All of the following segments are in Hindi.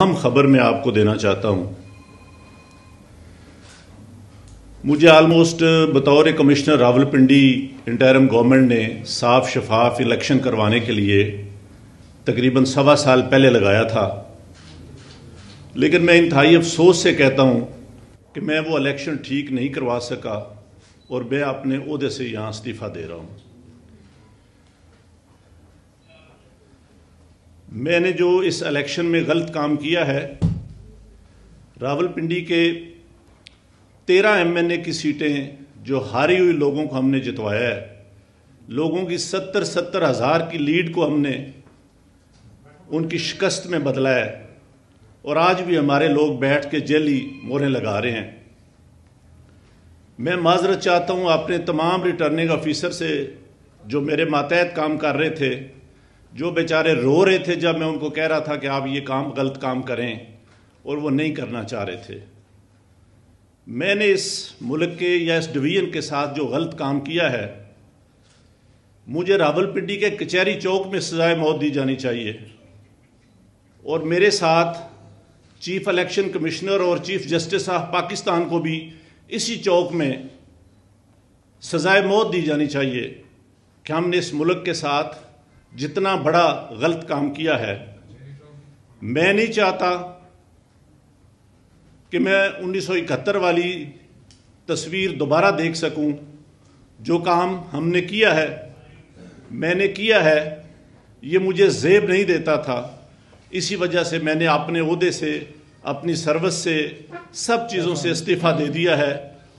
हम खबर में आपको देना चाहता हूं। मुझे ऑलमोस्ट बतौर कमिश्नर रावलपिंडी इंटरिम गवर्नमेंट ने साफ शफाफ इलेक्शन करवाने के लिए तकरीबन 1.25 साल पहले लगाया था, लेकिन मैं इंतहाई अफसोस से कहता हूं कि मैं वो इलेक्शन ठीक नहीं करवा सका और मैं अपने ओहदे से यहां इस्तीफा दे रहा हूं। मैंने जो इस इलेक्शन में गलत काम किया है, रावलपिंडी के 13 MNA की सीटें जो हारी हुई लोगों को हमने जितवाया है, लोगों की 70-70 हज़ार की लीड को हमने उनकी शिकस्त में बदला है और आज भी हमारे लोग बैठ के जेली मोहरें लगा रहे हैं। मैं माजरत चाहता हूं अपने तमाम रिटर्निंग ऑफिसर से जो मेरे मातहत काम कर रहे थे, जो बेचारे रो रहे थे जब मैं उनको कह रहा था कि आप ये काम गलत काम करें और वो नहीं करना चाह रहे थे। मैंने इस मुल्क के या इस डिवीजन के साथ जो गलत काम किया है, मुझे रावलपिंडी के कचहरी चौक में सजाए मौत दी जानी चाहिए और मेरे साथ चीफ इलेक्शन कमिश्नर और चीफ जस्टिस ऑफ पाकिस्तान को भी इसी चौक में सजाए मौत दी जानी चाहिए कि हमने इस मुल्क के साथ जितना बड़ा गलत काम किया है। मैं नहीं चाहता कि मैं 1971 वाली तस्वीर दोबारा देख सकूं। जो काम हमने किया है, मैंने किया है, ये मुझे ज़ेब नहीं देता था। इसी वजह से मैंने अपने ओहदे से, अपनी सर्विस से, सब चीज़ों से इस्तीफ़ा दे दिया है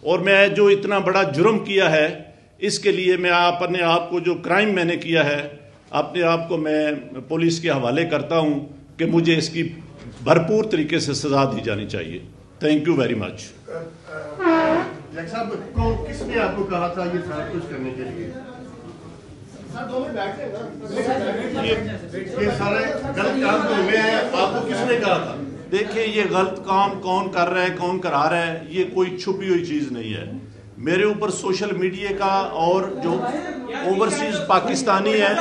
और मैं जो इतना बड़ा जुर्म किया है, इसके लिए मैं अपने आप को, जो क्राइम मैंने किया है, अपने आप को मैं पुलिस के हवाले करता हूं कि मुझे इसकी भरपूर तरीके से सजा दी जानी चाहिए। Thank you very much. साहब को किसने आपको कहा था ये सारा कुछ करने के लिए? ये सारे गलत काम जो हुए हैं, आपको किसने कहा था? देखिए, ये गलत काम कौन कर रहा है, कौन करा रहा है, ये कोई छुपी हुई चीज़ नहीं है। मेरे ऊपर सोशल मीडिया का और जो ओवरसीज पाकिस्तानी है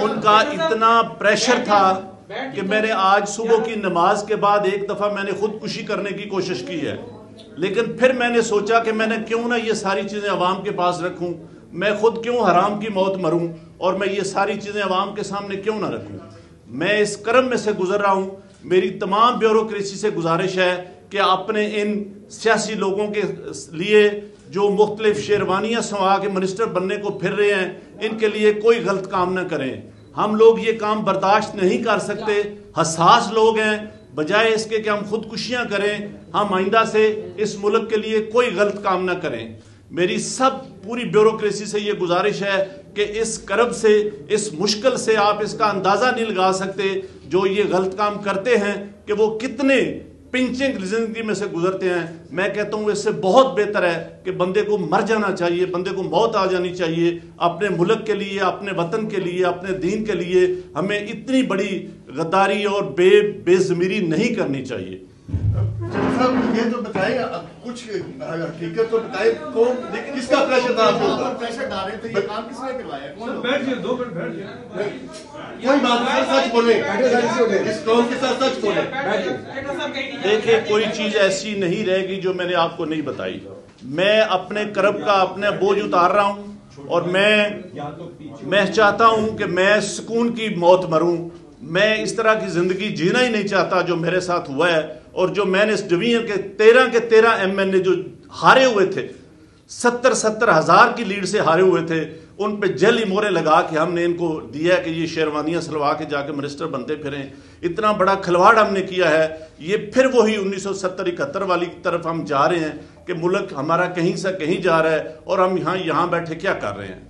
उनका इतना प्रेशर था कि मैंने आज सुबह की नमाज के बाद एक दफ़ा मैंने खुदकुशी करने की कोशिश की है, लेकिन फिर मैंने सोचा कि मैंने क्यों ना ये सारी चीज़ें अवाम के पास रखूं, मैं खुद क्यों हराम की मौत मरूं और मैं ये सारी चीज़ें अवाम के सामने क्यों ना रखूं। मैं इस कर्म में से गुजर रहा हूं। मेरी तमाम ब्यूरोक्रेसी से गुजारिश है कि अपने इन सियासी लोगों के लिए जो मुख्तलिफ शेरवानियाँ संवा के मिनिस्टर बनने को फिर रहे हैं, इनके लिए कोई गलत काम न करें। हम लोग ये काम बर्दाश्त नहीं कर सकते, हसास लोग हैं। बजाय इसके कि हम खुदकुशियाँ करें, हम आइंदा से इस मुल्क के लिए कोई गलत काम न करें। मेरी सब पूरी ब्यूरोक्रेसी से ये गुजारिश है कि इस करब से, इस मुश्किल से आप इसका अंदाज़ा नहीं लगा सकते जो ये गलत काम करते हैं कि वो कितने पिंचिंग जिंदगी में से गुजरते हैं। मैं कहता हूँ इससे बहुत बेहतर है कि बंदे को मर जाना चाहिए, बंदे को मौत आ जानी चाहिए। अपने मुल्क के लिए, अपने वतन के लिए, अपने दीन के लिए हमें इतनी बड़ी गद्दारी और बेज़मीरी नहीं करनी चाहिए। ये तो बताएं, कुछ हकीकत तो बताएं, कौन किसका प्रेशर था आपके ऊपर? प्रेशर डाल रहे थे, ये काम किसने करवाया? कौन? बैठ जाइए, 2 मिनट बैठ जाइए। कोई बात नहीं, सच बोले, इस कौम के साथ सच बोले। देखिए, कोई चीज ऐसी नहीं रहेगी जो मैंने आपको नहीं बताई। मैं अपने कर्ब का अपने बोझ उतार रहा हूं और मैं चाहता हूं कि मैं सुकून की मौत मरूं। मैं इस तरह की जिंदगी जीना ही नहीं चाहता जो मेरे साथ हुआ है और जो मैंने इस डिवीजन के 13 MNA जो हारे हुए थे, 70-70 हज़ार की लीड से हारे हुए थे, उन पे जेली मोहरें लगा के हमने इनको दिया कि ये शेरवानियां सलवा के जाके मिनिस्टर बनते फिरें। इतना बड़ा खिलवाड़ हमने किया है। ये फिर वही 1970-71 वाली तरफ हम जा रहे हैं कि मुल्क हमारा कहीं से कहीं जा रहा है और हम यहाँ बैठे क्या कर रहे हैं।